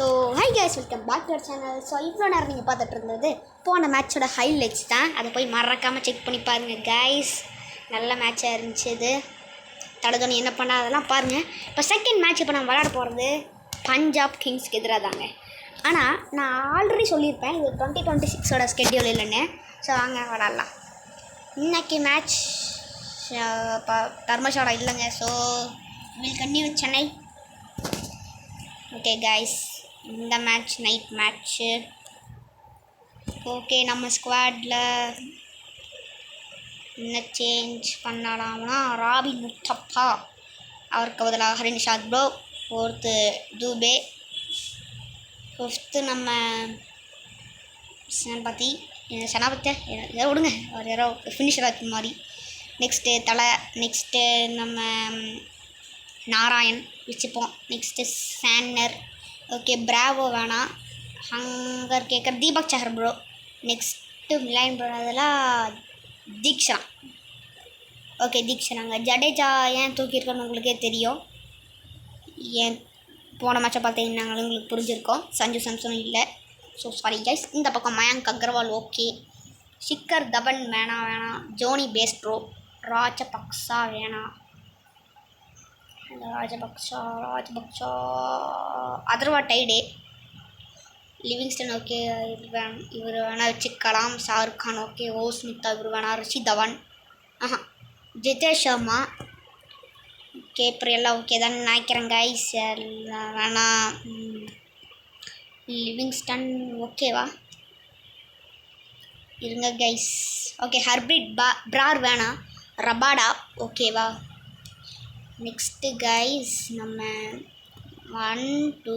So hi guys, welcome back to our channel. So இவ்வளோ நேரம் நீங்கள் பார்த்துட்டு இருந்தது போன மேட்சோட ஹைலைட்ஸ் தான். அதை போய் மறக்காமல் செக் பண்ணி பாருங்கள் கைஸ். நல்ல மேட்சாக இருந்துச்சு இது. தடதோனி என்ன பண்ணா அதெல்லாம் பாருங்கள். இப்போ செகண்ட் மேட்ச் இப்போ நம்ம விளையாட போகிறது பஞ்சாப் கிங்ஸ்க்கு எதிராக தாங்க. ஆனால் நான் ஆல்ரெடி சொல்லியிருப்பேன் இது 2026ஓட ஸ்கெட்யூல் இல்லைன்னு. ஸோ வாங்க விளாட்லாம். இன்னைக்கு மேட்ச் தர்மசாலா இல்லைங்க. So will continue Chennai. Okay guys, இந்த மேட்ச் நைட் மேட்ச்சு. ஓகே, நம்ம ஸ்குவாடில் என்ன சேஞ்ச் பண்ணலாம்னா ராபின் முத்தப்பா, அவருக்கு பதிலாக ஹரினிஷாத் ப்ரோ, ஃபோர்த்து தூபே, ஃபிஃப்த்து நம்ம செனாபதி ஏதோ விடுங்க, அவர் யாரோ ஃபினிஷர் ஆக்கிற மாதிரி. நெக்ஸ்ட்டு நெக்ஸ்ட்டு நம்ம நாராயண் வச்சுப்போம். Next Santner. ஓகே, பிராவோ வேணாம், ஹங்கர் கேட்குற தீபக் சஹர் ப்ரோ. நெக்ஸ்ட்டு மிலைன் ப்ரோ, அதெல்லாம் தீக்ஷா. ஓகே தீக்ஷனாங்க. ஜடேஜா ஏன் தூக்கியிருக்கோன்னு உங்களுக்கே தெரியும். ஏன் போன மேட்சை பார்த்தீங்கன்னா உங்களுக்கு புரிஞ்சிருக்கோம். சஞ்சு சாம்சனும் இல்லை. So sorry guys. இந்த பக்கம் மயங்க் அகர்வால் ஓகே. ஷிக்கர் தபன் வேணாம். ஜோனி பேஸ்ட்ரோ. ராஜபக்சா வேணாம். ராஜபக்சா அதர்வா டைடே. லிவிங்ஸ்டன் ஓகே, இவர் வேணால் வச்சுக்கலாம். ஷாருக் கான் ஓகே. ஓஸ்மிதா இவர் வேணாம். ரிஷி தவான் ஜிதேஷ் சர்மா ஓகே. அப்புறம் எல்லாம் ஓகே தான் நினைக்கிறேன் கைஸ். வேணாம். லிவிங்ஸ்டன் ஓகேவா இருங்க கைஸ். ஓகே, ஹர்ப்ரீட் பிரார் வேணாம். ரபாடா ஓகேவா. நெக்ஸ்ட்டு கைஸ் நம்ம 1 2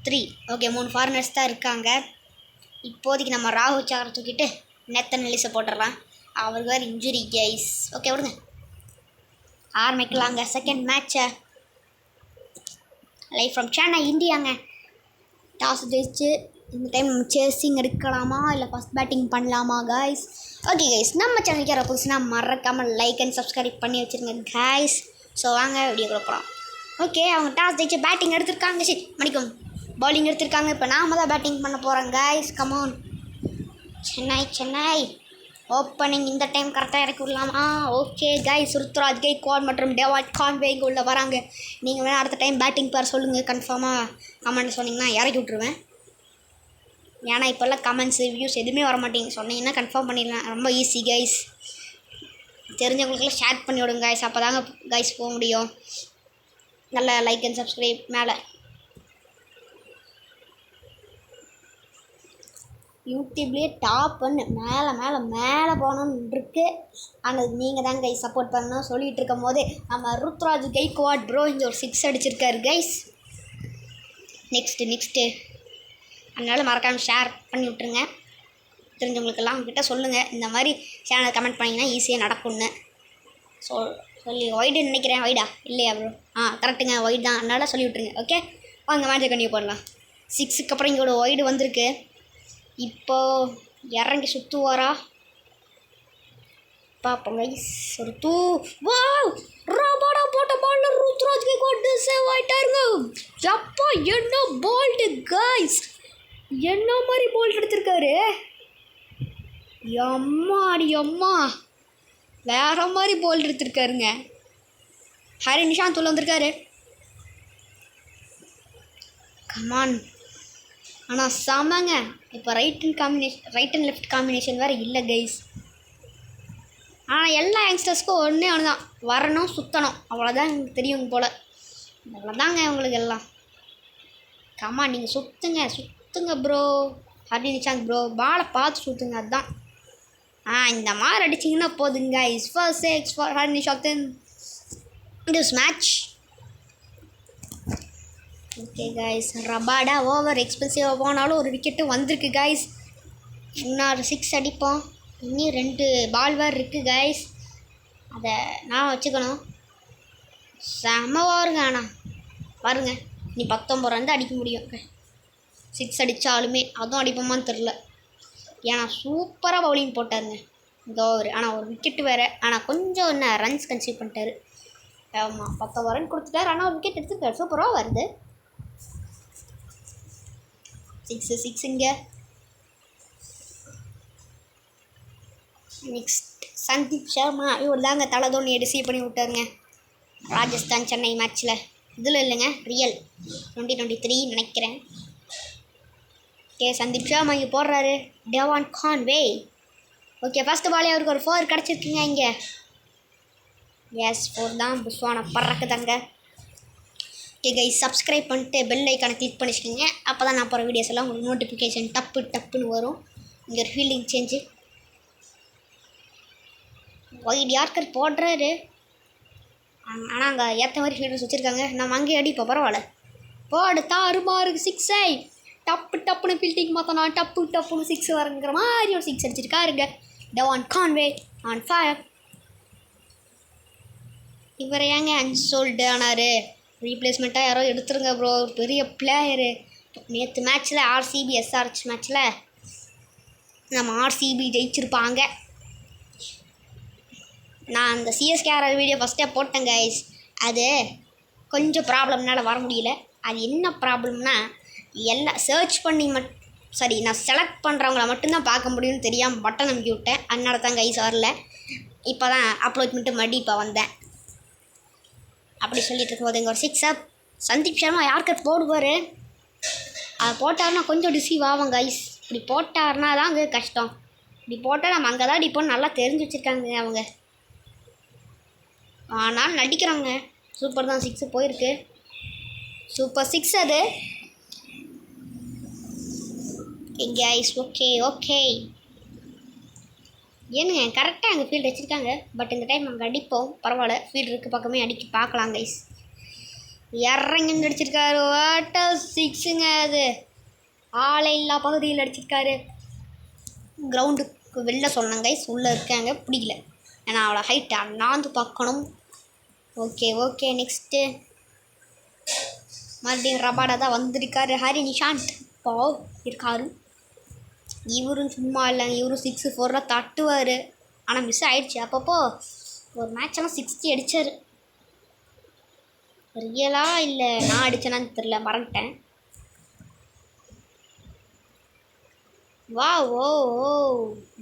3 ஓகே 3 ஃபாரினர்ஸ் தான் இருக்காங்க இப்போதைக்கு. நம்ம ராகுல் சாகரை தூக்கிட்டு நேத்தன் எலிஸை போட்டுடலாம். அவருக்கு வேறு இன்ஜுரி கைஸ். ஓகே விடுங்க, ஆரம்பிக்கலாங்க செகண்ட் மேட்சை. லைவ் ஃப்ரம் சென்னை இந்தியாங்க. டாஸ் ஜெயிச்சு இந்த டைம் நம்ம சேசிங் எடுக்கலாமா இல்லை ஃபஸ்ட் பேட்டிங் பண்ணலாமா கைஸ்? ஓகே கைஸ், நம்ம சேனலுக்கு யாரை புதுசுனா மறக்காமல் லைக் அண்ட் சப்ஸ்கிரைப் பண்ணி வச்சுருங்க கைஸ். ஸோ வாங்க வீடியோ கொடுப்போம். ஓகே, அவங்க டாஸ் ஜெயிச்சு பேட்டிங் எடுத்திருக்காங்க. சரி மணிக்கும் பவுலிங் எடுத்திருக்காங்க. இப்போ நாம தான் பேட்டிங் பண்ண போகிறோம் கைஸ். கமான் சென்னை ஓப்பனிங் இந்த டைம் கரெக்டாக இறக்கி விடலாமா? ஓகே கைஸ், ருத்ராஜ் கெய்க்வாட் மற்றும் டேவாட் கான்வே இங்கே உள்ள வராங்க. நீங்கள் வேணால் அடுத்த டைம் பேட்டிங் பேர் சொல்லுங்கள். கன்ஃபார்மாக கமெண்ட் சொன்னீங்கன்னா இறக்கி விட்ருவேன். ஏன்னா இப்போல்லாம் கமெண்ட்ஸ் ரிவ்யூஸ் எதுவுமே வர மாட்டேங்க. சொன்னீங்கன்னா கன்ஃபார்ம் பண்ணிடலாம். ரொம்ப ஈஸி கைஸ். தெரிஞ்சவங்களுக்கெல்லாம் ஷேர் பண்ணி விடுங்க கைஸ். அப்போ தாங்க கைஸ் போக முடியும். நல்ல லைக் அண்ட் சப்ஸ்கிரைப் மேலே யூடியூப்லேயே டாப்னு மேலே போகணுன்னு இருக்கு. ஆனால் நீங்கள் தான் கைஸ் சப்போர்ட் பண்ணணும். சொல்லிகிட்டு இருக்கும் போதே நம்ம ருத்ராஜ் கெய்க்வாட் ப்ரோ இங்கே ஒரு 6 அடிச்சிருக்காரு கைஸ். நெக்ஸ்ட்டு அதனால் மறக்காமல் ஷேர் பண்ணி விட்ருங்க. தெரிஞ்சவங்களுக்கெல்லாம் அவங்ககிட்ட சொல்லுங்கள். இந்த மாதிரி சேனல் கமெண்ட் பண்ணிங்கன்னா ஈஸியாக நடக்கும்னு சொல்லி ஒய்டு நினைக்கிறேன். ஒய்டா இல்லையா ப்ரோ? கரெக்டுங்க, ஒய்டு தான். அதனால் சொல்லி விட்ருங்க. ஓகே வாங்க மேட்சை கண்டிப்பாக போடலாம். 6க்கு அப்புறம் இங்கோட ஒய்டு வந்திருக்கு. இப்போது இறங்கி சுற்றுவாரா பார்ப்போம் கைஸ். ஒரு ராபாடா போட்ட பாலில் ருத்ராஜ் கெய்க்வாட் சேவ் ஆகிட்டாருங்க. எப்போ என்ன போல்டு கைஸ், என்ன மாதிரி போல்ட் எடுத்திருக்காரு. அம்மா வேற மாதிரி போல்ட் எடுத்திருக்காருங்க. ஹரி நிஷாந்த் உள்ள வந்திருக்காரு. கமான். ஆனால் செமங்க. இப்போ ரைட் அண்ட் லெஃப்ட் காம்பினேஷன் வேறு இல்லை கைஸ். ஆனால் எல்லா யங்ஸ்டர்ஸ்க்கும் ஒன்றே ஒன்று தான், வரணும் சுற்றணும், அவ்வளோதான் எனக்கு தெரியும் போல். அவ்வளோதாங்க உங்களுக்கு எல்லாம். கமான், நீங்கள் சுற்றுங்க ப்ரோ. ஹரி நிஷாந்த் ப்ரோ பாலை பார்த்து சுற்றுங்க. அதுதான் இந்த மாதிரி அடிச்சிங்கன்னா போதுங்க. First 6 for Hari Nishanth in this match. Okay guys, Rabada over எக்ஸ்பென்சிவாக போனாலும் ஒரு விக்கெட்டு வந்திருக்கு கைஸ். இன்னொரு 6 அடிப்போம். இன்னும் 2 பால் வேறு இருக்குது கைஸ். அதை நான் வச்சுக்கணும். செம ஓவருங்க. ஆனால் பாருங்க, நீ 19 ரன் அடிக்க முடியும். 6 அடித்தாலுமே அதுவும் அடிப்போமான்னு தெரில. ஏன்னா சூப்பராக பவுலிங் போட்டாருங்க இந்த ஓவர். ஆனால் ஒரு விக்கெட்டு வேறு. ஆனால் கொஞ்சம் என்ன ரன்ஸ் கன்சீவ் பண்ணிட்டாரு. ஆமாம், 19 ரன் கொடுத்துட்டாரு. ஆனால் ஒரு விக்கெட் எடுத்துருக்காரு. சூப்பராக வருது. சிக்ஸுங்க. நெக்ஸ்ட் சந்தீப் சர்மா இவர் தாங்க தலை தோனியை ரிசீவ் பண்ணி விட்டாருங்க ராஜஸ்தான் சென்னை மேட்ச்சில். இதில் இல்லைங்க, ரியல் 2023 நினைக்கிறேன். ஓகே, சந்தீப் சர்மா இங்கே போடுறாரு. Devon Conway. ஓகே, ஃபஸ்ட்டு பாலே அவருக்கு ஒரு 4 கிடச்சிருக்குங்க இங்கே. எஸ், 4 தான். புஷ்வான பறக்குதாங்க. ஓகே கைஸ், சப்ஸ்கிரைப் பண்ணிட்டு பெல் ஐக்கானை கிளிக் பண்ணிச்சுக்கோங்க. அப்போ தான் நான் போகிற வீடியோஸ் எல்லாம் உங்களுக்கு நோட்டிஃபிகேஷன் டப்புன்னு வரும். இங்கே ஒரு ஃபீல்டிங் சேஞ்சு. ஒயிட் யார்க்கர் போடுறாரு. ஆனால் அங்கே ஏற்ற மாதிரி ஃபீல்டர்ஸ் வச்சுருக்காங்க. நம்ம அங்கேயே அடிப்போம், பரவாயில்ல. போடு, தாறுமாறு 6. டப்புன்னு ஃபீல்டிங் மாற்றனா டப்புன்னு 6 வரங்கிற மாதிரி ஒரு 6 அடிச்சிருக்காருங்க. Devon Conway on fire. இவரை ஏங்க அன்சோல்டு ஆனார்? ரீப்ளேஸ்மெண்ட்டாக யாரோ எடுத்துருங்க ப்ரோ. பெரிய பிளேயரு. நேற்று மேட்ச்சில் ஆர்சிபி எஸ்ஆர்ஹெச் மேட்ச்சில் நம்ம ஆர்சிபி ஜெயிச்சிருப்பாங்க. நான் அந்த சிஎஸ்கேஆர் வீடியோ ஃபஸ்ட்டே போட்டேன் கைஸ். அது கொஞ்சம் ப்ராப்ளம்னால வர முடியல. அது என்ன ப்ராப்ளம்னா, எல்லாம் சர்ச் பண்ணி நான் செலக்ட் பண்ணுறவங்கள மட்டும்தான் பார்க்க முடியும்னு தெரியாமல் பட்டன் அமுக்கி விட்டேன். அதனால தான் கைஸ் வரல. இப்போ தான் அப்லோட் பண்ணிட்டு மறுபடியும் இப்போ வந்தேன். அப்படி சொல்லிட்டு இருக்கும்போது இங்கே ஒரு 6 சந்தீப் சர்மா யார்க்கர் போடுவார். அது போட்டார்னா கொஞ்சம் டிசீவ் ஆகும் கைஸ். இப்படி போட்டார்னா தான் அங்கே கஷ்டம். இப்படி போட்டால் நம்ம அங்கே தான் அடிப்போம்னு நல்லா தெரிஞ்சு வச்சுருக்காங்க அவங்க. ஆனால் நடிக்கிறாங்க. சூப்பர் தான், 6 போயிருக்கு. சூப்பர் 6 அது. கைஸ், ஓகே ஏனுங்க கரெக்டாக அங்கே ஃபீல்டு வச்சுருக்காங்க. பட் இந்த டைம் அங்கே அடிப்போம், பரவாயில்ல. ஃபீல்டு இருக்க பக்கமே பார்க்கலாம் கைஸ். இறங்கி அடிச்சிருக்காரு. வாட்டர் 6ங்க அது. ஆளை இல்லா பகுதியில் அடிச்சிருக்காரு. கிரவுண்டுக்கு வெளில சொன்னாங்க கைஸ், உள்ளே இருக்காங்க பிடிக்கல. ஏன்னா அவ்வளோ ஹைட் அண்ணாந்து பார்க்கணும். ஓகே நெக்ஸ்ட்டு மறுபடியும் ரபாடா தான் வந்திருக்காரு. ஹரி நிஷாந்த் இப்போ இருக்காரு. இவரும் சும்மா இல்லைங்க, இவரும் 6 4 தட்டுவார். ஆனால் மிஸ் ஆகிடுச்சு. அப்பப்போ ஒரு மேட்செல்லாம் 60 அடித்தார். ரியலா இல்லை நான் அடித்தேனான்னு தெரில, மறந்துட்டேன். ஓ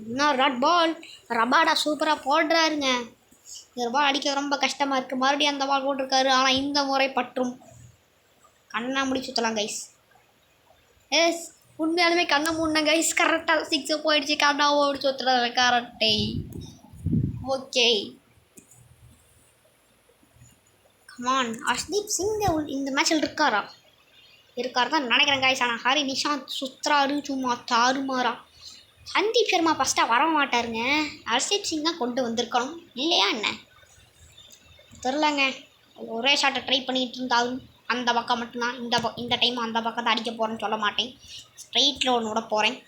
இன்னும் ராட் பால். ரபாடா சூப்பராக போடுறாருங்க. இந்த பால் அடிக்க ரொம்ப கஷ்டமாக இருக்குது. மறுபடியும் அந்த பால் போட்டிருக்காரு. ஆனால் இந்த முறை பற்றும். கண்ணை முடி சுற்றலாம் கைஸ். எஸ், உண்மையாலுமே கண்ணை மூடின கைஸ். கரெக்டாக 6 போயிடுச்சு. கண்ணா ஓடி சுற்றுறது கரெக்டே. Okay, come on. ஹர்ஷ்தீப் சிங் இந்த மேட்சில் இருக்கார் தான் நினைக்கிறேன் கைஸ். ஆனால் ஹரி நிஷாந்த் சுற்றுறாரு சும்மா தாறுமாறா. சந்தீப் சர்மா ஃபஸ்ட்டாக வர மாட்டாருங்க. ஹர்ஷ்தீப் சிங் தான் கொண்டு வந்திருக்கணும் இல்லையா என்ன தெரிலங்க. ஒரே ஷாட்டை ட்ரை பண்ணிகிட்டு இருந்தாலும் அந்த பக்கம் மட்டும்தான். இந்த டைம் அந்த பக்கம் தான் அடிக்க போகிறேன்னு சொல்ல மாட்டேன். ஸ்ட்ரெயிட்டில் ஒன்று விட போகிறேன்.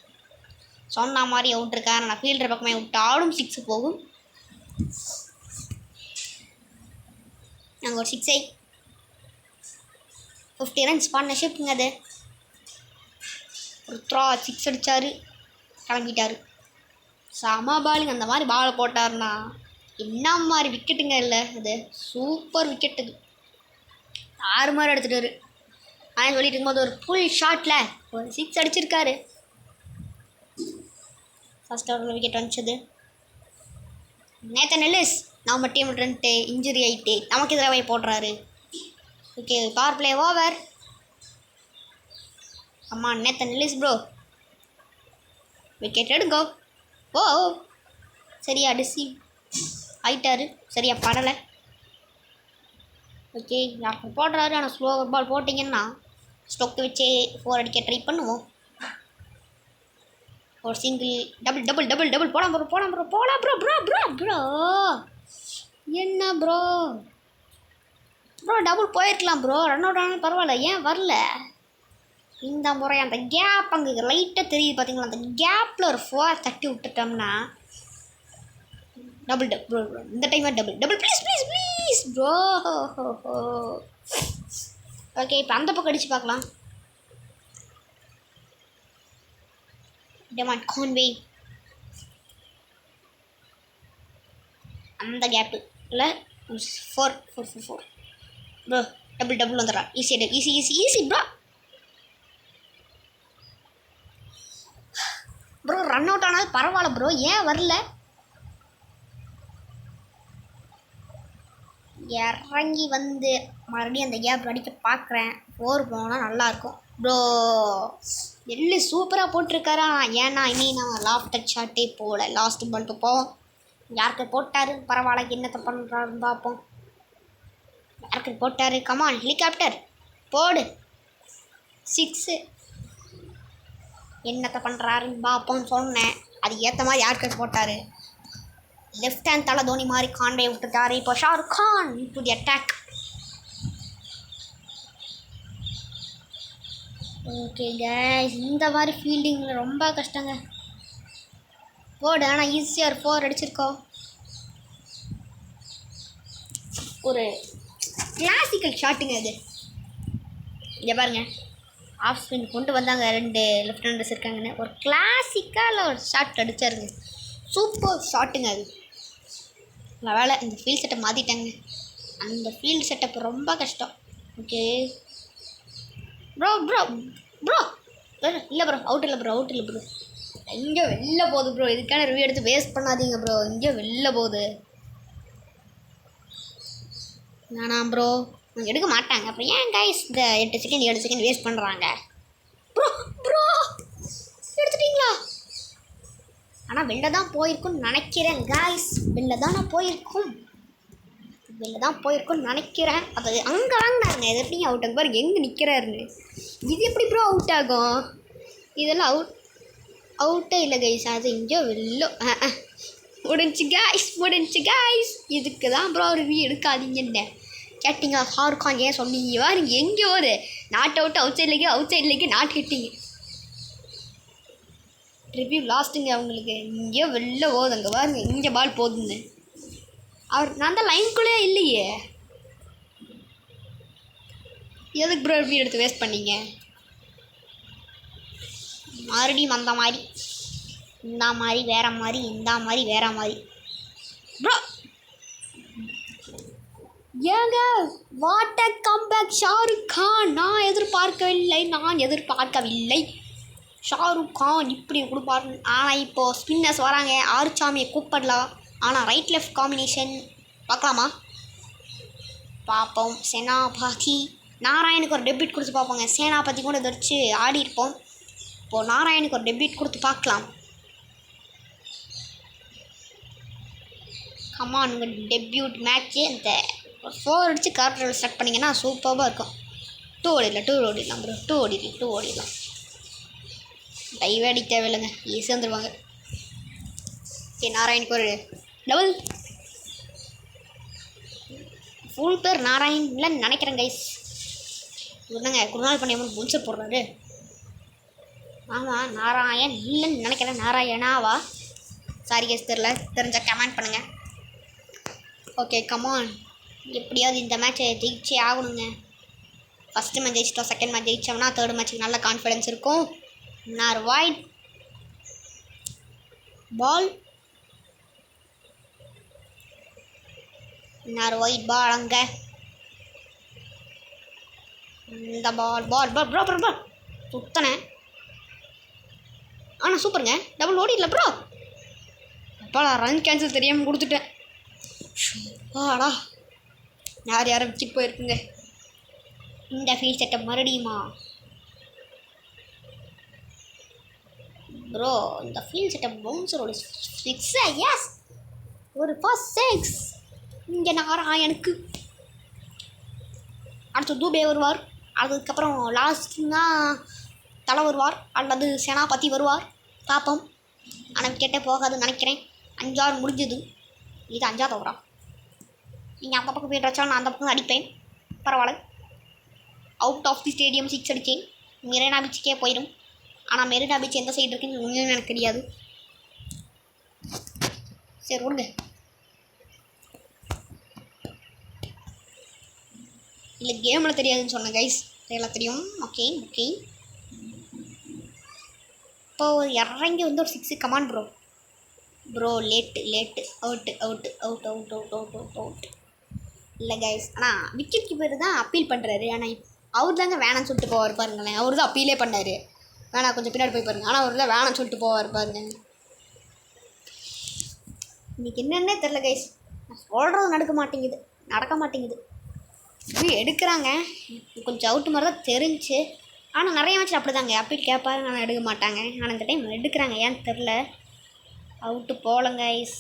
சொன்ன மாதிரி அவுட்ருக்கேன். நான் ஃபீல்டர் பக்கமே விட்டாலும் 6 போகும். நாங்கள் ஒரு 6 50 ரன்ஸ் பார்ட்னர்ஷிப்புங்க. அது ஒரு 6 அடித்தார், கிளம்பிட்டார். செம பாலுங்க. அந்த மாதிரி பாலை போட்டார்னா என்ன மாதிரி விக்கெட்டுங்க. இல்லை, அது சூப்பர் விக்கெட்டு. 6 மாதிரி எடுத்துட்டாரு. ஆனால் சொல்லிட்டு இருக்கும்போது ஒரு ஃபுல் ஷாட்டில் ஒரு 6 அடிச்சிருக்காரு. ஃபஸ்ட் ஓவரில் விக்கெட் வந்துச்சது. நேத்தன் எல்லிஸ் நம்ம டீம் ரெண்டு இன்ஜுரி ஆகிட்டு நமக்கு எதிராக போடுறாரு. Okay, power play over. அம்மா நேத்தன் எல்லிஸ் ப்ரோ விக்கெட் எடுங்கோ. ஓ சரியா டிசி ஆயிட்டாரு. சரியா படலை. ஓகே, யாருக்கு போடுறாரு. ஆனால் ஸ்லோவர் பால் போட்டிங்கன்னா ஸ்டோக்கை வச்சே 4 அடிக்க ட்ரை பண்ணுவோம். ஒரு சிங்கிள் டபுள் போலாம் ப்ரோ. என்ன ப்ரோ டபுள் போயிருக்கலாம் ப்ரோ. ரன் அவுட் ஆனால் பரவாயில்ல, ஏன் வரல? இந்த முறை அந்த கேப் அங்கே லைட்டாக தெரியுது பார்த்தீங்களா? அந்த கேப்பில் ஒரு 4 தட்டி விட்டுட்டோம்னா டபுள் ப்ரோ. இந்த time double please bro. Okay, இப்போ அந்த பக்கம் அடித்து பார்க்கலாம். டெவான் கான்வே அந்த கேப்பு இல்லை 4 ப்ரோ. டபுள் வந்துடுறா. Easy bro. Bro run out ஆனாலும் பரவாயில்ல ப்ரோ, ஏன் வரல? இறங்கி வந்து மறுபடியும் அந்த கேப் அடிக்க பார்க்குறேன். 4 போனால் நல்லாயிருக்கும் ப்ரோ. எள்ளு சூப்பராக போட்டிருக்காரா. ஏன்னா இனி நான் லாஃப்ட் ஷாட்டே போகல. லாஸ்ட் பால் போவோம். யாருக்கு போட்டார் பரவாயில்ல, என்னத்தை பண்ணுறாருன்னு பார்ப்போம். யாருக்கு போட்டார்? கமான் ஹெலிகாப்டர் போடு. 6 என்னத்தை பண்ணுறாருன்னு பார்ப்போம்னு சொன்னேன். அது ஏற்ற மாதிரி யாருக்கு போட்டார். லெஃப்ட் ஹேண்ட் தலை தோனி மாதிரி கான்வே விட்டுட்டாரு. இப்போ Shahrukh Khan to the attack. Okay guys, இந்த மாதிரி ஃபீல்டிங் ரொம்ப கஷ்டங்க. போடு, ஆனால் ஈஸியாக 4 அடிச்சிருக்கோம். ஒரு கிளாசிக்கல் ஷாட்டுங்க அது. இங்கே பாருங்க, ஆஃப் ஸ்பின் கொண்டு வந்தாங்க. 2 லெஃப்ட் ஹேண்டர்ஸ் இருக்காங்கன்னு ஒரு கிளாசிக்காக ஒரு ஷாட் அடித்தாருங்க. சூப்பர் ஷாட்டுங்க அது. வேலை இந்த ஃபீல்ட் செட்டப் மாற்றிட்டாங்க. அந்த ஃபீல்ட் செட்டப் ரொம்ப கஷ்டம். ஓகே ப்ரோ ப்ரோ ப்ரோ இல்லை ப்ரோ, அவுட் இல்லை ப்ரோ, அவுட் இல்லை ப்ரோ. எங்கே வெளில போகுது ப்ரோ. இதுக்கான ரிவ்யூ எடுத்து வேஸ்ட் பண்ணாதீங்க ப்ரோ. எங்கேயோ வெளில போகுது. வேணாம் ப்ரோ, எடுக்க மாட்டாங்க. அப்புறம் ஏன் கைஸ் இந்த 8 செகண்ட் 7 செகண்ட் வேஸ்ட் பண்ணுறாங்க ப்ரோ. ப்ரோ எடுத்துட்டிங்களா? ஆனால் வெளில தான் போயிருக்குன்னு நினைக்கிறேன் கைஸ். வெளில தான் நான் போயிருக்கோம். வெளில தான் போயிருக்கோன்னு நினைக்கிறேன். அது அங்கே வாங்கினாருங்க. இது எப்படி அவுட் ஆகும் பாருங்க, எங்கே நிற்கிறாருன்னு. இது எப்படி ப்ரோ அவுட் ஆகும்? இதெல்லாம் அவுட்டே இல்லை கைஸ். அது இங்கேயோ வெளில முடிஞ்சு கைஸ். இதுக்கு தான் ப்ரோ ரிவ்யூ எடுக்காதீங்கன்னு கேட்டிங்க. ஷாருக் கான் ஏன் சொன்னீங்க? வாருங்க எங்கே ஒரு நாட் அவுட் சைட்லேயே நாட் ஹிட்டிங்க. ரிவ்யூ லாஸ்ட்டுங்க அவங்களுக்கு. இங்கேயோ வெளில போகுது. அங்கே பாருங்க, இங்கே பால் போகுதுன்னு. நான் தான் லைனுக்குள்ளே இல்லையே. எதுக்கு ப்ரோ ரிவ்யூ எடுத்து வேஸ்ட் பண்ணீங்க? மறுபடியும் அந்த மாதிரி இந்த மாதிரி வேறு மாதிரி இந்த மாதிரி வேறு மாதிரி ப்ரோ. ஏங்க what a comeback Shahrukh Khan. நான் எதிர்பார்க்கவில்லை ஷாருக் கான் இப்படி கொடுப்பாரு. ஆனால் இப்போது ஸ்பின்னர்ஸ் வராங்க. ஆறுச்சாமியை கூப்பிடலாம். ஆனால் ரைட் லெஃப்ட் காம்பினேஷன் பார்க்கலாமா? பார்ப்போம். சேனாபதி நாராயணுக்கு ஒரு டெபியூட் கொடுத்து பார்ப்போங்க. சேனாபதி கூட இதை வச்சு ஆடி இருப்போம். இப்போது நாராயணுக்கு ஒரு டெபியூட் கொடுத்து பார்க்கலாம். கமான், உங்கள் டெபியூட் மேட்ச்சு இந்த 4 அடித்து கார்டர் ஸ்டார்ட் பண்ணிங்கன்னா சூப்பராக இருக்கும். 2 ஓடிடலாம் ப்ரோ. 2 ஓடிடலாம். டைவே அடிக்க தேவையில்லைங்க, ஈஸியாக வந்துடுவாங்க. ஓகே, நாராயணுக்கு ஒரு டபுள். ஃபுல் பேர் நாராயண் இல்லைன்னு நினைக்கிறேன் கைஸ். இல்லைங்க, குருநாள் பண்ணியம்மன் புல்சர் போடுறாரு. ஆமாம், நாராயண் இல்லைன்னு நினைக்கிறேன். நாராயணாவா? சாரி கைஸ், தெரிஞ்சால் கமெண்ட் பண்ணுங்கள். ஓகே கமான், எப்படியாவது இந்த மேட்ச்சை ஜெயிச்சே ஆகணுங்க. ஃபஸ்ட்டு மேட்ச் ஜெயிச்சிட்டோம். செகண்ட் மேட்ச் ஜெயிச்சோம்னா தேர்ட் மேட்ச்சுக்கு நல்ல கான்ஃபிடன்ஸ் இருக்கும். நார் வைட் பால். நார் ஒயிட் பால். அங்கே இந்த பால் ப்ரோ சுத்தனே. ஆனால் சூப்பருங்க, டபுள் ஓடிடல ப்ரோ. அப்பா ரன் கேன்சல் தெரியாமல் கொடுத்துட்டேன். ஆடா, யாரை விக்கெட் போயிருக்குங்க. இந்த ஃபீல்ட் செட்டப் மறுபடியுமா ப்ரோ? இந்த ஃபீல்ட் செட்டப் பவுன்சரோட 6. எஸ், ஒரு ஃபர்ஸ்ட் 6. இங்கே நாராயணுக்கு அடுத்து தூபே வருவார். அதுக்கப்புறம் லாஸ்ட்னா தலை வருவார் அல்லது சேனாபதி வருவார். பார்ப்போம். ஆனால் விக்கெட்டே போகாதுன்னு நினைக்கிறேன். 5 ஓவர் முடிஞ்சது. இது 5ஆவது ஓவரா? நீங்கள் அந்த பக்கம் போய்ட்டு வச்சாலும் நான் அந்த பக்கம் அடிப்பேன். பரவாயில்ல. அவுட் ஆஃப் தி ஸ்டேடியம் 6 அடித்தேன். மெரினா பீச்சுக்கே போயிடும். ஆனால் மெரினா பீச் எந்த சைடு இருக்குன்னு ஒன்றும் எனக்கு தெரியாது. சரி விடுங்க. இல்லை கேமில் தெரியாதுன்னு சொன்னேன் கைஸ். எல்லாம் தெரியும். ஓகே இப்போது இறங்கி வந்து ஒரு 6. Come on bro late out. இல்லை கைஸ், ஆனால் விக்கெட் கீப்பர் தான் அப்பீல் பண்ணுறாரு. ஆனால் அவர் தாங்க வேணான்னு சொல்லிட்டு போவார் பாருங்களேன். அவர் தான் அப்பீலே பண்ணார். வேணாம் கொஞ்சம் பின்னாடி போய் பாருங்க. ஆனால் ஒரு வேணாம்னு சொல்லிட்டு போவார் பாருங்க. இன்றைக்கி என்னென்னே தெரில கைஸ், நான் சொல்கிறது நடக்க மாட்டேங்குது. எடுக்கிறாங்க, கொஞ்சம் அவுட்டு மாதிரி தான் தெரிஞ்சு. ஆனால் நிறைய மேட்ச் அப்படி தாங்க, அப்படி கேட்பாரு நான் எடுக்க மாட்டாங்க. ஆனால் இந்த டைம் எடுக்கிறாங்க, ஏன்னு தெரில. அவுட்டு போகலங்க கைஸ்.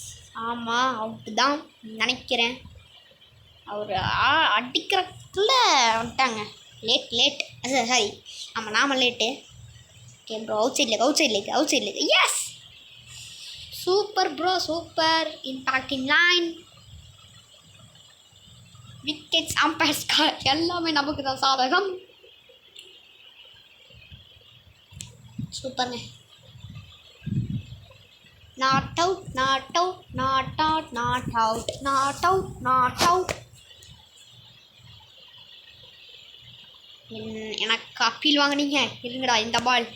ஆமாம் அவுட்டு தான் நினைக்கிறேன். அவர் அடிக்கிறதுக்குள்ள வந்துட்டாங்க. லேட் சாரி ஆமாம் நாம late. Okay bro, outside leg. Yes super bro, super. Impacting line, wickets, umpire's call எல்லாமே நமக்கு தான் சாதகம். சூப்பருங்க. Not out. எனக்கு அப்பீல் வாங்கினீங்க இருங்கடா இந்த பால்.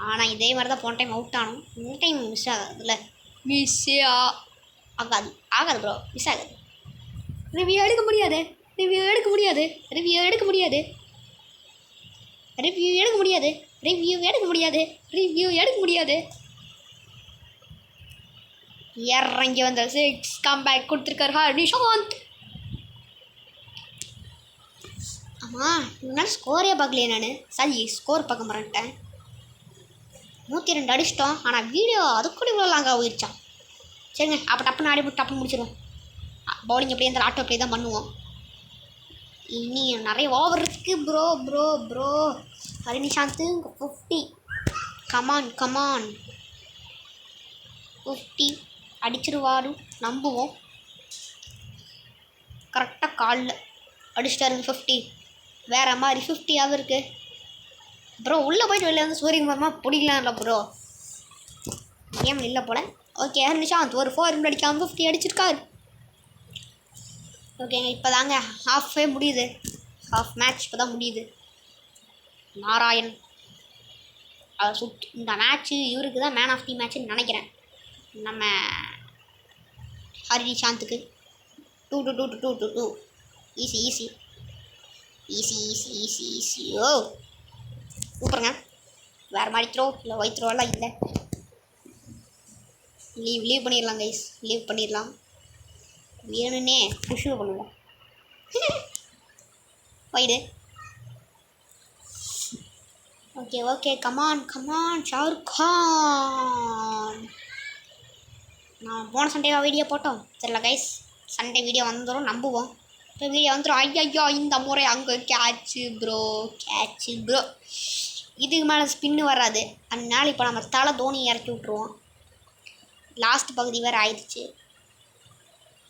ஆனால் இதே மாதிரி தான் போன டைம் அவுட் ஆனோம். இந்த டைம் மிஸ் ஆகாதுல்ல. ஆகாது ப்ரோ, மிஸ் ஆகாது. ரிவ்யூ எடுக்க முடியாது. இறங்கி வந்த 6 கம்பேக் கொடுத்துருக்காரு ஹரிஷாந்த். ஆமாம் இவனால ஸ்கோரே பார்க்கலையே நான். சரி ஸ்கோர் பார்க்க மறந்துட்டேன். 102 அடிச்சிட்டோம். ஆனால் வீடியோ அதுக்குள்ள இவ்வளோ லாங்காக போயிடுச்சான். சரிங்க, அப்போ டப்புன்னு முடிச்சிடுவோம். பவுலிங் எப்படி இருந்தாலும் ஆட்டோ ப்ளே தான் பண்ணுவோம். இனி நிறைய ஓவர் இருக்குது ப்ரோ. ஹரிஷாந்த் 50. கமான் 50 அடிச்சிருவாரு நம்புவோம். கரெக்டாக காலில் அடிச்சிட்டாருங்க 50. வேறு மாதிரி 50 அவருக்கு. ப்ரோ உள்ளே போய்ட்டு வெளில வந்து சூரியகுமாரமாக பிடிக்கலாம்ல ப்ரோ. கேம் இல்லை போல். ஓகே ஹரிஷாந்த் ஒரு 4 அடிக்காமல் 50 அடிச்சிருக்காரு. ஓகேங்க, இப்போ தாங்க ஹாஃபே முடியுது. ஹாஃப் மேட்ச் இப்போ தான் முடியுது. நாராயண் இந்த மேட்ச்சு இவருக்கு தான் மேன் ஆஃப் தி மேட்ச்சுன்னு நினைக்கிறேன். நம்ம ஹரிஷாந்துக்கு 2 ஈஸி. ஓ சூப்பருங்க. வேறு மாதிரி த்ரோ இல்லை, ஒயிட் த்ரோலாம் இல்லை. லீவ் பண்ணிடலாம் கைஸ், வேணுன்னே புஷ் பண்ணுவோம். Wide. Okay come on Shahrukh Khan. நான் போன சண்டேவா வீடியோ போட்டோம் தெரியல கைஸ். சண்டே வீடியோ வந்துடும் நம்புவோம். இப்போ வீடியோ வந்துடும். ஐயோ இந்த முறை அங்கே கேட்சு ப்ரோ. இதுக்கு மேலே ஸ்பின்னு வராது. அதனால இப்போ நம்ம தலை தோனி இறக்கி விட்ருவோம். லாஸ்ட் பகுதி வேறு ஆயிடுச்சு.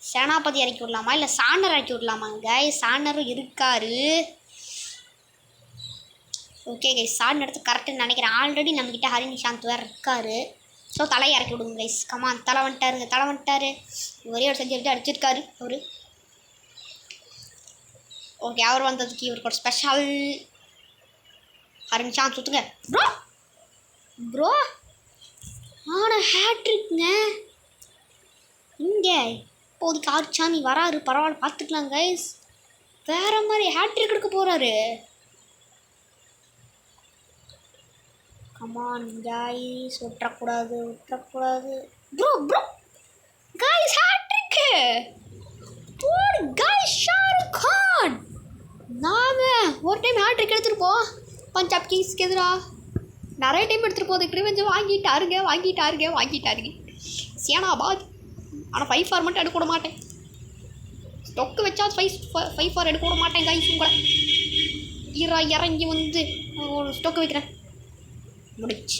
சேனாபதி இறக்கி விடலாமா இல்லை சாண்டர் இறக்கி விடலாமாங்க? சாண்டரும் இருக்காரு. ஓகே கைஸ், சாண்டர் எடுத்து கரெக்டுன்னு நினைக்கிறேன். ஆல்ரெடி நம்மக்கிட்ட ஹரிஷாந்த் வேறு இருக்காரு. ஸோ தலையை இறக்கி விடுங்க கைஸ். கமான், தலை வந்துட்டாரு. ஒரே ஒரு செஞ்சு அடிச்சிருக்காரு அவரு. ஓகே, அவர் வந்ததுக்கு இவருக்கு ஒரு ஸ்பெஷல். ஹரிஷாந்த் சுற்றுங்க ப்ரோ. ஆனால் ஹேட்ரிக்ங்க இங்கே. இப்போதைக்கு ஆர்ச்சாமி வராரு, பரவாயில்ல பார்த்துக்கலாம் கைஸ். வேறு மாதிரி ஹேட்ரிக் எடுக்க போகிறாரு. கமான் கைஸ், விட்டுறக்கூடாது bro guys. Hattrick guys. Shahrukh Khan. நாங்கள் ஒரு டைம் ஹேட்ரிக் எடுத்துருப்போம் பஞ்சாப் கிங்ஸ்க்கு எதிராக. நிறைய டைம் எடுத்துகிட்டு போகுது. ரிவெஞ்ச் வாங்கிட்டாருங்க சேனாபாத். ஆனால் 5 ஃபார் மட்டும் எடுக்க விட மாட்டேன். ஸ்டொக்கு வச்சா 5 ஃபார் எடுக்க விட மாட்டேன் கைஸ். உங்களை இறங்கி வந்து ஒரு ஸ்டொக்கு வைக்கிறேன். முடிச்சு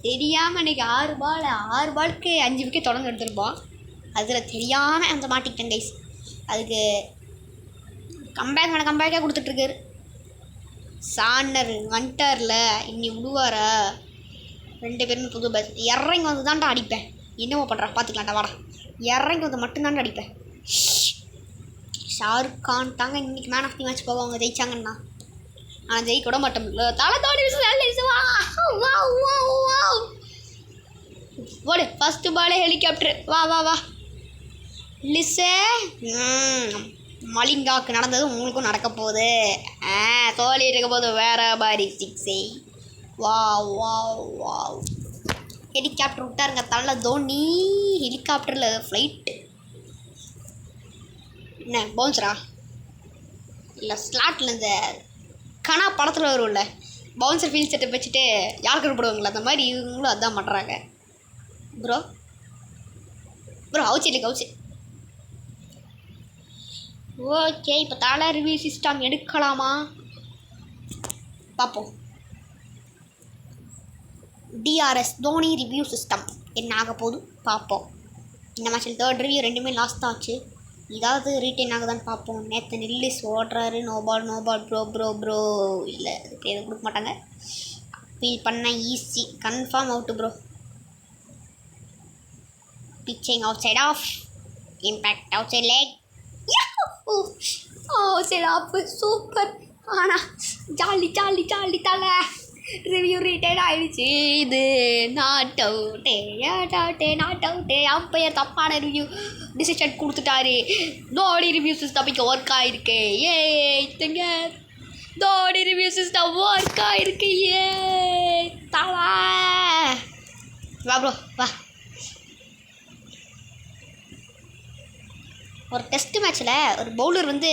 தெரியாமல் இன்றைக்கி 6 பாலுக்கு 5 விக்கெட் தொடர்ந்து எடுத்துருப்போம். அதில் தெரியாமல் அந்த மாட்டிக்கிட்டேன் கைஸ். அதுக்கு கம்பேக்காக கொடுத்துட்ருக்காரு. சாண்டர் வந்துட்டார்ல, இன்னி விடுவாரா? 2 பேருமே புது பேட்ச். இறங்கி வந்து தான்டா அடிப்பேன். என்னவோ பண்ணுறேன் பார்த்துக்கலாம்டா, வாடா. இறங்கி வந்து மட்டும்தான்டா அடிப்பேன். ஷாருக் கான் தாங்க இன்றைக்கி மேன் ஆஃப் தி மேட்ச் போவாங்க ஜெயிச்சாங்கன்னா. ஆனால் ஜெயிக்க விட மாட்டோம். தலை தோனி ஓடு. ஃபஸ்ட்டு பாலே ஹெலிகாப்டர். வா லிஸே. மலிங்காவுக்கு நடந்தது உங்களுக்கும் நடக்க போகுது. சொல்லிட்டு இருக்க போது வேற மாதிரி 6. வா வா வா ஹெலிகாப்டர் விட்டாருங்க தள்ள தோனி. ஹெலிகாப்டரில் ஃப்ளைட்டு என்ன பவுன்சரா இல்லை ஸ்லாட்டில் இந்த கனா படத்தில் வரும்ல பவுன்சர் ஃபீல் செட்டை வச்சுட்டு யாருக்கு போடுவாங்களா அந்த மாதிரி இவங்களும் அதான் பண்ணுறாங்க. ப்ரோ ஹவுஸ் இல்லை ஹவுஸ். ஓகே இப்போ தலை ரிவ்யூ சிஸ்டம் எடுக்கலாமா பார்ப்போம். டிஆர்எஸ் தோனி ரிவ்யூ சிஸ்டம் என்ன ஆக போகுது பார்ப்போம். இந்த மேட்சில் 3rd ரிவ்யூ 2மே லாஸ்ட் ஆச்சு. இதாவது ரீட்டைன் ஆகுதான்னு பார்ப்போம். நேற்று நில்லிஸ் ஓடுறாரு. நோ பால் ப்ரோ இல்லை அதுக்கு எதுவும் கொடுக்க மாட்டாங்க. ஃபீல் பண்ண easy confirm out bro. Pitching outside of impact outside leg side of super. ஆனால் ஜாலி தலை ரிவ்யூ ரீட்டைன் ஆகிடுச்சு. இது நாட் அவுட்டே அம்பையர் தப்பான ரிவ்யூ டிசிஷன் கொடுத்துட்டாரு. தோனி ரிவ்யூ சிஸ்டம் இங்கே ஒர்க் ஆகிருக்கு. ஏங்க தோனி ரிவ்யூ சிஸ்டம் ஒர்க் ஆகிருக்கு. தவா வா ப்ரோ வா. ஒரு டெஸ்ட் மேட்ச்சில் ஒரு பவுலர் வந்து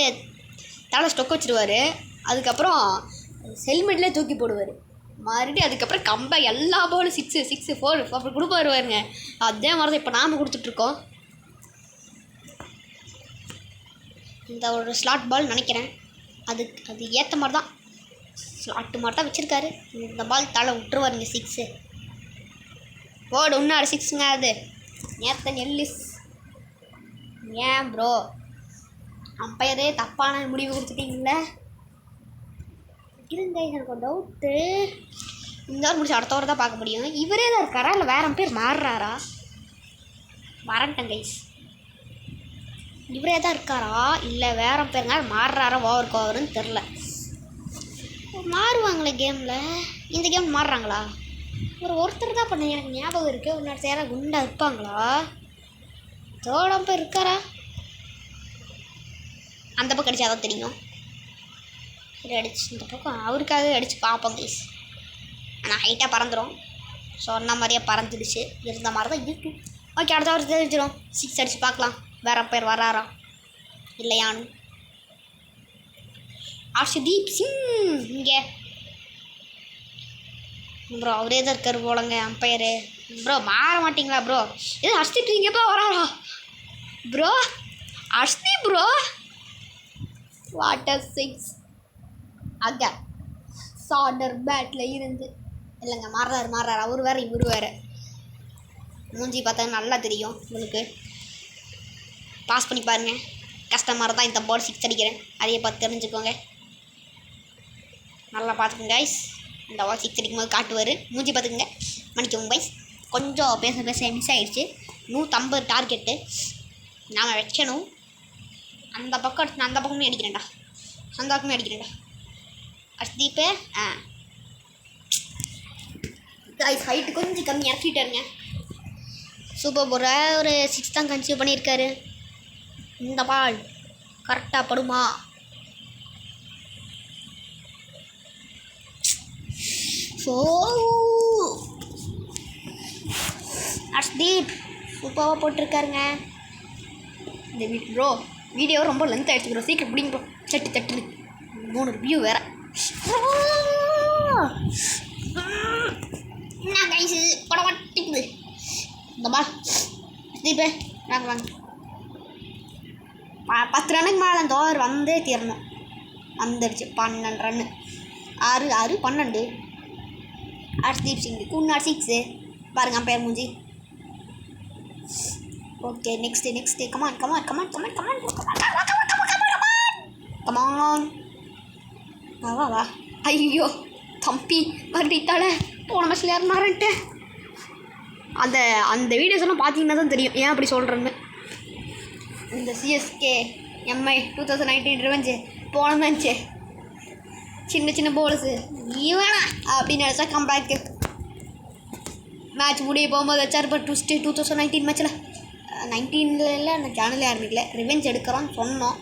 தலை ஸ்டொக் வச்சுருவார். அதுக்கப்புறம் ஹெல்மெட்லேயே தூக்கி போடுவார். மறுபடியும் அதுக்கப்புறம் கம்பேக் எல்லா பவுலும் 6 4 அப்படி கொடுப்ப வருவாருங்க. அதே மாதிரி தான் இப்போ நாம் கொடுத்துட்ருக்கோம். இந்த ஒரு ஸ்லாட் பால் நினைக்கிறேன். அது ஏற்ற மாதிரி தான் ஸ்லாட்டு மாதிரி தான் வச்சுருக்காரு. இந்த பால் தலை விட்டுருவாருங்க 6 போடு. இன்னும் 6ங்க அது நேத்தன் எல்லிஸ். ஏன் ப்ரோ அம்பையரே தப்பான முடிவு கொடுத்துட்டீங்களே. இருங்க எனக்கு ஒரு டவுட்டு. இந்த வாரம் முடிச்சு அடுத்த வாரம் தான் பார்க்க முடியும். இவரே தான் இருக்காரா இல்லை வேற பேர் மாறுறாரா? வரட்டேன் கைஸ். இவரே தான் இருக்காரா இல்லை வேற பேருங்க மாறுறாரா? ஓவருன்னு தெரில. மாறுவாங்களே கேமில். இந்த கேம் மாறுறாங்களா? ஒருத்தர் தான் பண்ண எனக்கு ஞாபகம் இருக்குது. ஒரு நேரத்தை யாராவது குண்டா இருப்பாங்களா? 3rd பேர் இருக்காரா? அந்த பக்கம் அடிச்சு அதான் தெரியும். சரி அடிச்சு இந்த பக்கம் அவருக்காக அடித்து பார்ப்போம் கைஸ். ஆனால் ஹைட்டாக பறந்துடும். சொன்ன மாதிரியே பறந்துடுச்சு. இருந்த மாதிரி தான் இருக்கு. ஓகே அடுத்த வாரம் தெரிஞ்சிடும். 6 அடித்து பார்க்கலாம் வேற பேர் வராரா இல்லையான்னு. ஹர்ஷ்தீப் சிங் இங்கே ப்ரோ அவரே தான் இருக்கார் போலங்க அம்பையரு. ப்ரோ மாற மாட்டிங்களா ப்ரோ? இது ஹர்ஷ்தீப் சிங் எப்போ வராரா ப்ரோ? ஹர்ஷ்தீப் ப்ரோ வாட்டர் 6 அங்க சார்டர் பேட்டில் இருந்து இல்லைங்க மாறுறாரு. அவர் வேறு இவர் வேறு. மூஞ்சி பார்த்தா நல்லா தெரியும் உங்களுக்கு. பாஸ் பண்ணி பாருங்கள். கஸ்டமர் தான் இந்த பால் 6 அடிக்கிறேன். அதையே பார்த்து தெரிஞ்சுக்கோங்க. நல்லா பார்த்துக்குங்க கைஸ். இந்த பால் 6 அடிக்கும்போது காட்டுவார். மூஞ்சி பார்த்துக்குங்க. மன்னிக்கோங்க கைஸ். கொஞ்சம் பேச மிஸ் ஆகிடுச்சு. 150 டார்கெட்டு நாம் வைக்கணும். அந்த பக்கமே அடிக்கிறேன்டா. அந்த பக்கமே அடிக்கிறேன்டா. ஹர்ஷ்தீப்பு கைஸ் ஹைட்டு கொஞ்சம் கம்மி இறக்கிட்டாருங்க. சூப்பர் போகிற ஒரு 6 தான் கன்சியூவ் பண்ணியிருக்காரு. இந்த பால் கரெக்டாக படுமா? ஸோ ஹர்ஷ்தீப் சூப்பராக போட்டிருக்காருங்க. இந்த ப்ரோ வீடியோ ரொம்ப லென்த் ஆகிடுச்சு ப்ரோ. சீக்கிரம் பிடிங்க ப்ரோ. சட்டுன்னு 3 ரிவ்யூ வேறு. என்ன கைஸு படம் மாட்டிக்குது இந்த பால். ஹர்ஷ்தீப்பு வாங்க 10 ரன்னுக்கு மேலே அந்த ஓவர் வந்தே தீரணும். வந்துடுச்சு 12 ரன்னு. 6 12. ஹர்ஷ்தீப் சிங் குன்னார் 6 பாருங்க அம்பையர் மூஞ்சி. ஓகே நெக்ஸ்ட் கமான் வா. ஐயோ தம்பி மறுபடித்தால போன மேட்ச்சில் யாருனாரன்ட்டு. அந்த வீடியோஸ் எல்லாம் பார்த்தீங்கன்னா தான் தெரியும் ஏன் அப்படி சொல்கிறேன்னு. இந்த சிஎஸ்கே எம்ஐ 2019 ரிவெஞ்சு போன மேட்ச்சு சின்ன போலஸு இவனா அப்படின்னு நினச்சா கம்பேக்கு மேட்ச் முடிய போகும்போது வச்சார். இப்போ 2019 மேட்ச்சில் 19 இல்லை நான் சேனலே ஆரம்பிக்கல. ரிவெஞ்ச் எடுக்கிறோன்னு சொன்னோம்.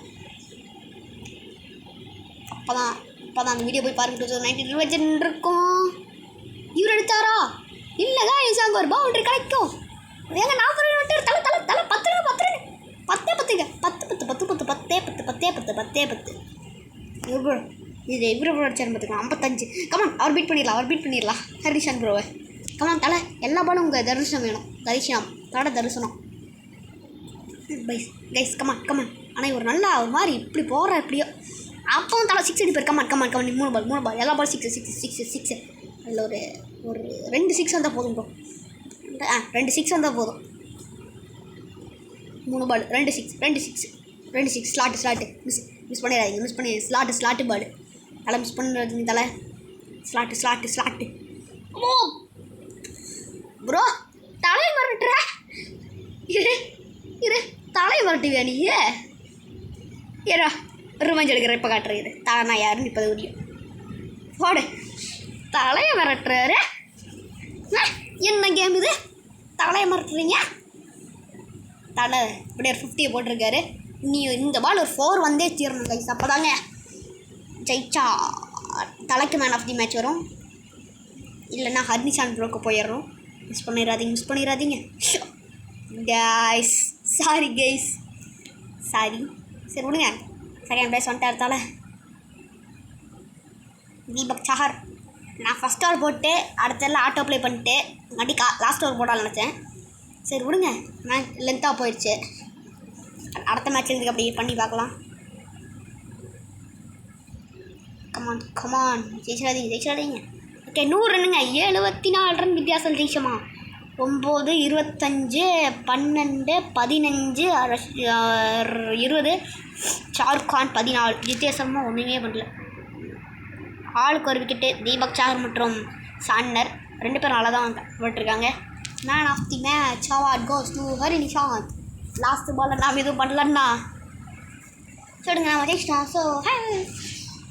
அப்போ தான் அந்த வீடியோ போய் பாருங்க. 2019 வச்சுட்டு இருக்கோம். இவர் எடுத்தாரா? இல்லை கைஸ், அங்கே ஒரு பவுண்டரி கிடைக்கும். ஏங்க 40 ரன் விட்டு தலை 10 ரன் 10 இது இவரு அடிச்சாரு பார்த்துக்கலாம். 55. கமான், அவர் பீட் பண்ணிடலாம். ஹரிஷான் ப்ரோவை கமான். தலை எல்லா பாலும் உங்கள் தரிசனம் வேணும். தரிசனம் கைஸ் கமான். ஆனால் ஒரு நல்லா ஒரு மாதிரி இப்படி போகிற எப்படியோ அப்போ தலை 6 அடிப்பார். கமான் 3 பால் எல்லா பால் 6. அதில் ஒரு 2 6 வந்தால் போதும் ப்ரோ. 2 6 வந்தால் போதும். 3 பால் 2 6 ஸ்லாட்டு மிஸ் பண்ணிடாதீங்க. ஸ்லாட்டு பால் தலை மிஸ் பண்ணிடாதீங்க. தலை ஸ்லாட்டு ஓ ப்ரோ, தலையை மறட்டுற இரு தலையை மறட்டுவியா நீ? ஏடா ரிமைஞ்ச் எடுக்கிற இப்போ காட்டுறது தலை நான் யாருன்னு இப்போ முடியும். போடு, தலையை மறட்டுறாரு. என்ன கேம் இது? தலையை மறட்டுறீங்க. தலை இப்படி ஒரு 50 போட்டிருக்காரு. நீ இந்த பால் ஒரு 4 வந்தே தீரணும் கைஸ். அப்போ தாங்க ஜெயிச்சா தலைக்கு மேன் ஆஃப் தி மேட்ச் வரும். இல்லைன்னா ஹர்னிஷான் ப்ரோக்கு போயிடுறோம். மிஸ் பண்ணிடாதீங்க கைஸ். சாரி சரி விடுங்க. செகண்ட் ப்ளேஸ் வந்துட்டு தலை தீபக் சஹர். நான் ஃபஸ்ட் ஓவர் போட்டு அடுத்தெல்லாம் ஆட்டோ ப்ளே பண்ணிட்டு மறுபடி லாஸ்ட் ஓவர் போடாமல் நினச்சேன். சரி விடுங்க, மேட்ச் லென்த்தாக போயிடுச்சு. அடுத்த மேட்ச் இதுக்கு அப்படி பண்ணி பார்க்கலாம். கமான் ஜெயிச்சிடாதீங்க. ஓகே, 100 ரன்னுங்க. 74 ரன் வித்தியாசம் ஜெயிச்சோமா. 9 25 12 15 20 ஷாருக்கான் 14 வித்தியாசமாக ஒன்றுமே பண்ணல. ஆளுக்கு ஒரு விக்கெட்டு. தீபக் சாகர் மற்றும் சான்னர் 2 பேரும் நல்லா தான் போட்டிருக்காங்க. Man of the match award goes to Harishanth. Last பாலில் நாம் எதுவும் பண்ணலன்னா சொல்லுங்க, நம்ம ஜெயிச்சிட்டோம். So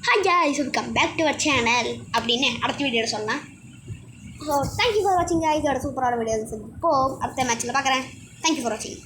hi guys, welcome back to our channel அப்படின்னு அடுத்த வீடியோவில் சொல்லலாம். ஸோ தேங்க்யூ ஃபார் வாட்சிங் guys. இதோட சூப்பரான வீடியோ இப்போ அடுத்த மேட்ச்சில் பார்க்குறேன். தேங்க்யூ ஃபார் வாட்சிங்.